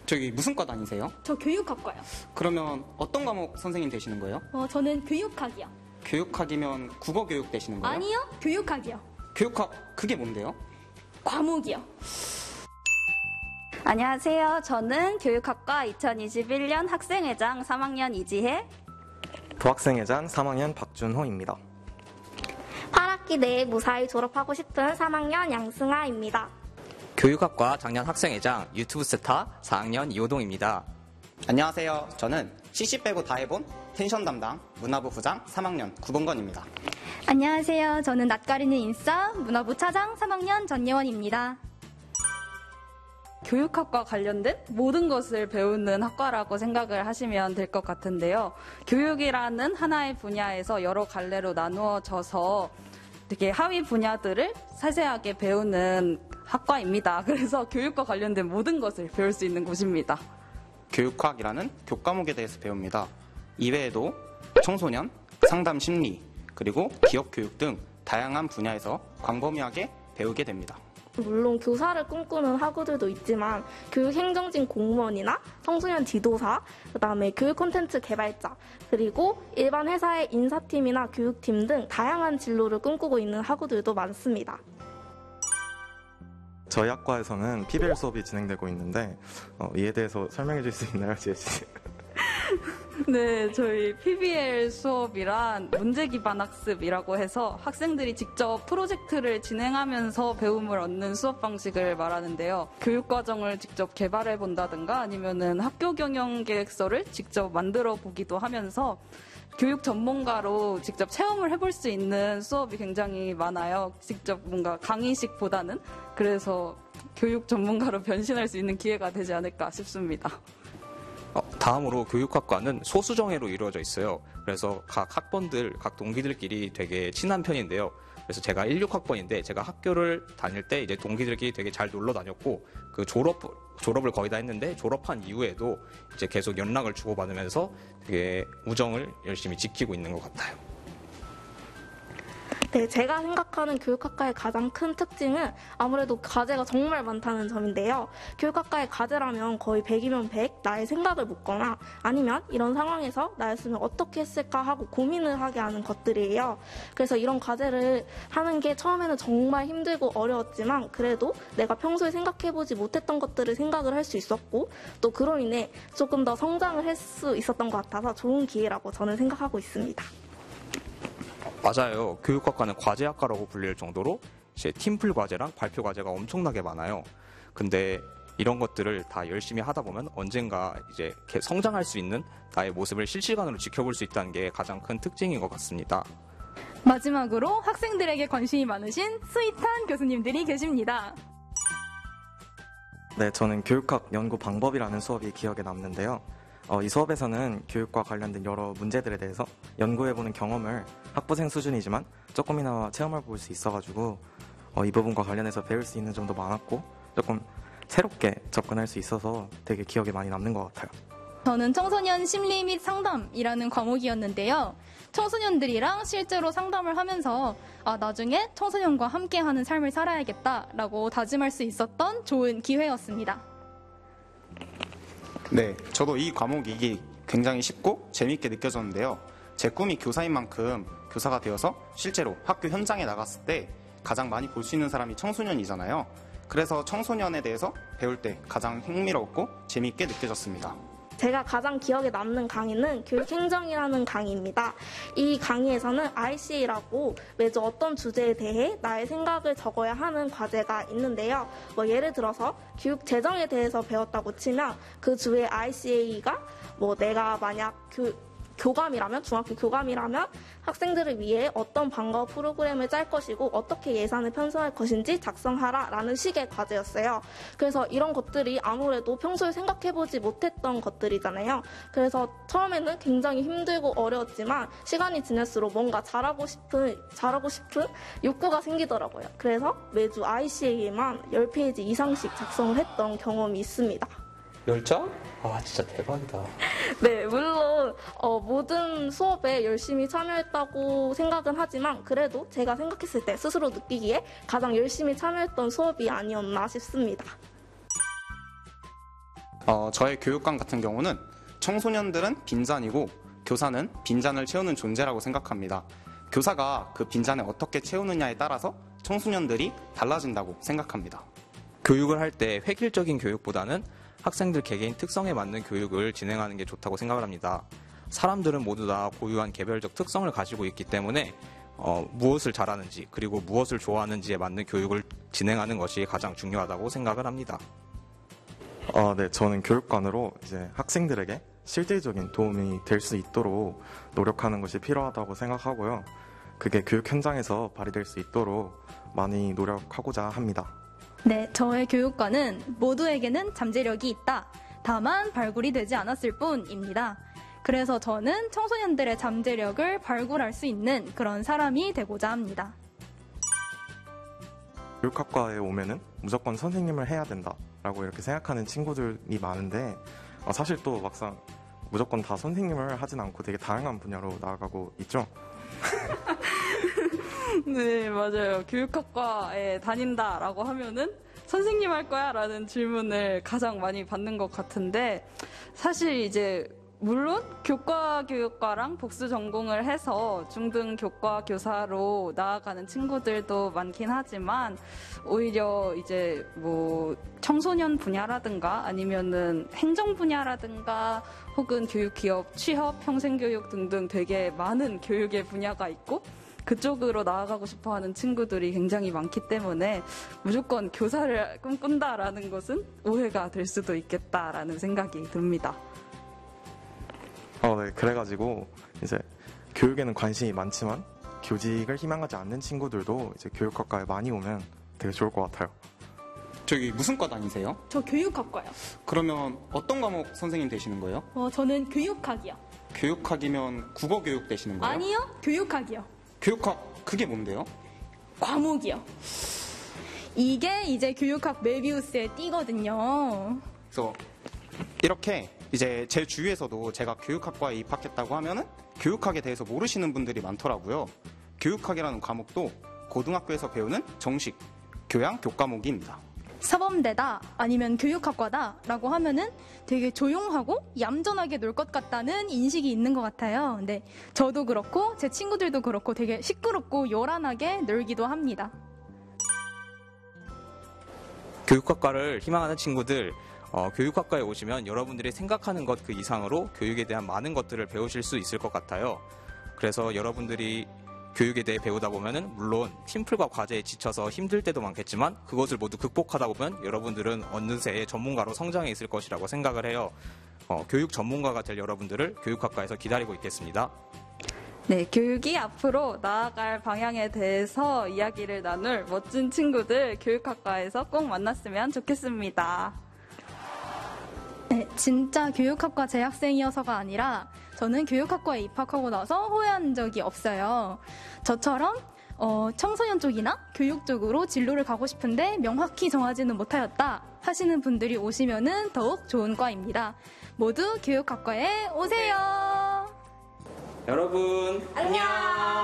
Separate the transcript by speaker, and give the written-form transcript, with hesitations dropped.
Speaker 1: 저기 무슨 과 다니세요?
Speaker 2: 저 교육학과요.
Speaker 1: 그러면 어떤 과목 선생님 되시는 거예요?
Speaker 2: 저는 교육학이요.
Speaker 1: 교육학이면 국어 교육 되시는 거예요?
Speaker 2: 아니요, 교육학이요.
Speaker 1: 교육학 그게 뭔데요?
Speaker 2: 과목이요.
Speaker 3: 안녕하세요. 저는 교육학과 2021년 학생회장 3학년 이지혜,
Speaker 4: 부학생회장 3학년 박준호입니다.
Speaker 5: 8학기 내에 무사히 졸업하고 싶은 3학년 양승아입니다.
Speaker 6: 교육학과 작년 학생회장 유튜브 스타 4학년 이호동입니다.
Speaker 1: 안녕하세요. 저는 CC 빼고 다 해본 텐션 담당 문화부 부장 3학년 구봉건입니다.
Speaker 2: 안녕하세요. 저는 낯가리는 인싸 문화부 차장 3학년 전예원입니다.
Speaker 3: 교육학과 관련된 모든 것을 배우는 학과라고 생각을 하시면 될 것 같은데요. 교육이라는 하나의 분야에서 여러 갈래로 나누어져서 되게 하위 분야들을 세세하게 배우는 학과입니다. 그래서 교육과 관련된 모든 것을 배울 수 있는 곳입니다.
Speaker 1: 교육학이라는 교과목에 대해서 배웁니다. 이외에도 청소년, 상담 심리, 그리고 기업 교육 등 다양한 분야에서 광범위하게 배우게 됩니다.
Speaker 5: 물론 교사를 꿈꾸는 학우들도 있지만 교육행정직 공무원이나 청소년 지도사, 그다음에 교육 콘텐츠 개발자, 그리고 일반 회사의 인사팀이나 교육팀 등 다양한 진로를 꿈꾸고 있는 학우들도 많습니다.
Speaker 4: 저희 학과에서는 PBL 수업이 진행되고 있는데 이에 대해서 설명해 줄 수 있나요, 지혜 씨?
Speaker 3: 네, 저희 PBL 수업이란 문제 기반 학습이라고 해서 학생들이 직접 프로젝트를 진행하면서 배움을 얻는 수업 방식을 말하는데요. 교육 과정을 직접 개발해 본다든가 아니면은 학교 경영 계획서를 직접 만들어 보기도 하면서 교육 전문가로 직접 체험을 해볼 수 있는 수업이 굉장히 많아요. 직접 뭔가 강의식보다는. 그래서 교육 전문가로 변신할 수 있는 기회가 되지 않을까 싶습니다.
Speaker 6: 다음으로 교육학과는 소수정예로 이루어져 있어요. 그래서 각 학번들, 각 동기들끼리 되게 친한 편인데요. 그래서 제가 16학번인데 제가 학교를 다닐 때 이제 동기들끼리 되게 잘 놀러 다녔고 그 졸업을 거의 다 했는데 졸업한 이후에도 이제 계속 연락을 주고받으면서 되게 우정을 열심히 지키고 있는 것 같아요.
Speaker 5: 네, 제가 생각하는 교육학과의 가장 큰 특징은 아무래도 과제가 정말 많다는 점인데요. 교육학과의 과제라면 거의 100이면 100, 나의 생각을 묻거나 아니면 이런 상황에서 나였으면 어떻게 했을까 하고 고민을 하게 하는 것들이에요. 그래서 이런 과제를 하는 게 처음에는 정말 힘들고 어려웠지만 그래도 내가 평소에 생각해보지 못했던 것들을 생각을 할 수 있었고 또 그로 인해 조금 더 성장을 할 수 있었던 것 같아서 좋은 기회라고 저는 생각하고 있습니다.
Speaker 6: 맞아요. 교육학과는 과제학과라고 불릴 정도로 이제 팀플 과제랑 발표 과제가 엄청나게 많아요. 근데 이런 것들을 다 열심히 하다 보면 언젠가 이제 성장할 수 있는 나의 모습을 실시간으로 지켜볼 수 있다는 게 가장 큰 특징인 것 같습니다.
Speaker 2: 마지막으로 학생들에게 관심이 많으신 스윗한 교수님들이 계십니다.
Speaker 4: 네, 저는 교육학 연구 방법이라는 수업이 기억에 남는데요. 이 수업에서는 교육과 관련된 여러 문제들에 대해서 연구해보는 경험을 학부생 수준이지만 조금이나마 체험해 볼 수 있어가지고 이 부분과 관련해서 배울 수 있는 점도 많았고 조금 새롭게 접근할 수 있어서 되게 기억에 많이 남는 것 같아요.
Speaker 2: 저는 청소년 심리 및 상담이라는 과목이었는데요. 청소년들이랑 실제로 상담을 하면서 나중에 청소년과 함께하는 삶을 살아야겠다라고 다짐할 수 있었던 좋은 기회였습니다.
Speaker 1: 네, 저도 이 과목이 굉장히 쉽고 재미있게 느껴졌는데요. 제 꿈이 교사인 만큼 교사가 되어서 실제로 학교 현장에 나갔을 때 가장 많이 볼 수 있는 사람이 청소년이잖아요. 그래서 청소년에 대해서 배울 때 가장 흥미롭고 재미있게 느껴졌습니다.
Speaker 5: 제가 가장 기억에 남는 강의는 교육행정이라는 강의입니다. 이 강의에서는 RCA라고 매주 어떤 주제에 대해 나의 생각을 적어야 하는 과제가 있는데요. 예를 들어서 교육재정에 대해서 배웠다고 치면 그 주에 RCA가 내가 만약 교감이라면, 중학교 교감이라면 학생들을 위해 어떤 방과 후 프로그램을 짤 것이고 어떻게 예산을 편성할 것인지 작성하라 라는 식의 과제였어요. 그래서 이런 것들이 아무래도 평소에 생각해보지 못했던 것들이잖아요. 그래서 처음에는 굉장히 힘들고 어려웠지만 시간이 지날수록 뭔가 잘하고 싶은 욕구가 생기더라고요. 그래서 매주 ICA에만 10페이지 이상씩 작성을 했던 경험이 있습니다.
Speaker 6: 10장? 아, 진짜 대박이다.
Speaker 5: 네, 물론 모든 수업에 열심히 참여했다고 생각은 하지만 그래도 제가 생각했을 때 스스로 느끼기에 가장 열심히 참여했던 수업이 아니었나 싶습니다.
Speaker 1: 저의 교육관 같은 경우는 청소년들은 빈잔이고 교사는 빈잔을 채우는 존재라고 생각합니다. 교사가 그 빈잔을 어떻게 채우느냐에 따라서 청소년들이 달라진다고 생각합니다.
Speaker 6: 교육을 할 때 획일적인 교육보다는 학생들 개개인 특성에 맞는 교육을 진행하는 게 좋다고 생각을 합니다. 사람들은 모두 다 고유한 개별적 특성을 가지고 있기 때문에 무엇을 잘하는지 그리고 무엇을 좋아하는지에 맞는 교육을 진행하는 것이 가장 중요하다고 생각을 합니다.
Speaker 4: 네, 저는 교육관으로 이제 학생들에게 실질적인 도움이 될 수 있도록 노력하는 것이 필요하다고 생각하고요. 그게 교육 현장에서 발휘될 수 있도록 많이 노력하고자 합니다.
Speaker 2: 네, 저의 교육관은 모두에게는 잠재력이 있다. 다만 발굴이 되지 않았을 뿐입니다. 그래서 저는 청소년들의 잠재력을 발굴할 수 있는 그런 사람이 되고자 합니다.
Speaker 4: 교육학과에 오면은 무조건 선생님을 해야 된다라고 이렇게 생각하는 친구들이 많은데 사실 또 막상 무조건 다 선생님을 하진 않고 되게 다양한 분야로 나아가고 있죠.
Speaker 3: 네, 맞아요. 교육학과에 다닌다라고 하면은 선생님 할 거야? 라는 질문을 가장 많이 받는 것 같은데 사실 이제 물론 교과교육과랑 복수 전공을 해서 중등 교과 교사로 나아가는 친구들도 많긴 하지만 오히려 이제 뭐 청소년 분야라든가 아니면은 행정 분야라든가 혹은 교육 기업 취업 평생교육 등등 되게 많은 교육의 분야가 있고 그쪽으로 나아가고 싶어 하는 친구들이 굉장히 많기 때문에 무조건 교사를 꿈꾼다라는 것은 오해가 될 수도 있겠다라는 생각이 듭니다.
Speaker 4: 네, 그래가지고 이제 교육에는 관심이 많지만 교직을 희망하지 않는 친구들도 이제 교육학과에 많이 오면 되게 좋을 것 같아요.
Speaker 1: 저기 무슨 과 다니세요?
Speaker 2: 저 교육학과요.
Speaker 1: 그러면 어떤 과목 선생님 되시는 거예요?
Speaker 2: 저는 교육학이요.
Speaker 1: 교육학이면 국어 교육 되시는 거예요?
Speaker 2: 아니요, 교육학이요.
Speaker 1: 교육학 그게 뭔데요?
Speaker 2: 과목이요. 이게 이제 교육학 메비우스에 띄거든요.
Speaker 1: 그래서 이렇게 이제 제 주위에서도 제가 교육학과에 입학했다고 하면은 교육학에 대해서 모르시는 분들이 많더라고요. 교육학이라는 과목도 고등학교에서 배우는 정식 교양 교과목입니다.
Speaker 2: 사범대다 아니면 교육학과다 라고 하면은 되게 조용하고 얌전하게 놀 것 같다는 인식이 있는 것 같아요. 근데 저도 그렇고 제 친구들도 그렇고 되게 시끄럽고 요란하게 놀기도 합니다.
Speaker 6: 교육학과를 희망하는 친구들 교육학과에 오시면 여러분들이 생각하는 것 그 이상으로 교육에 대한 많은 것들을 배우실 수 있을 것 같아요. 그래서 여러분들이 교육에 대해 배우다 보면은 물론 팀플과 과제에 지쳐서 힘들 때도 많겠지만 그것을 모두 극복하다 보면 여러분들은 어느새 전문가로 성장해 있을 것이라고 생각을 해요. 교육 전문가가 될 여러분들을 교육학과에서 기다리고 있겠습니다.
Speaker 3: 네, 교육이 앞으로 나아갈 방향에 대해서 이야기를 나눌 멋진 친구들 교육학과에서 꼭 만났으면 좋겠습니다.
Speaker 2: 네, 진짜 교육학과 재학생이어서가 아니라 저는 교육학과에 입학하고 나서 후회한 적이 없어요. 저처럼 청소년 쪽이나 교육 쪽으로 진로를 가고 싶은데 명확히 정하지는 못하였다 하시는 분들이 오시면은 더욱 좋은 과입니다. 모두 교육학과에 오세요.
Speaker 6: 여러분
Speaker 2: 안녕.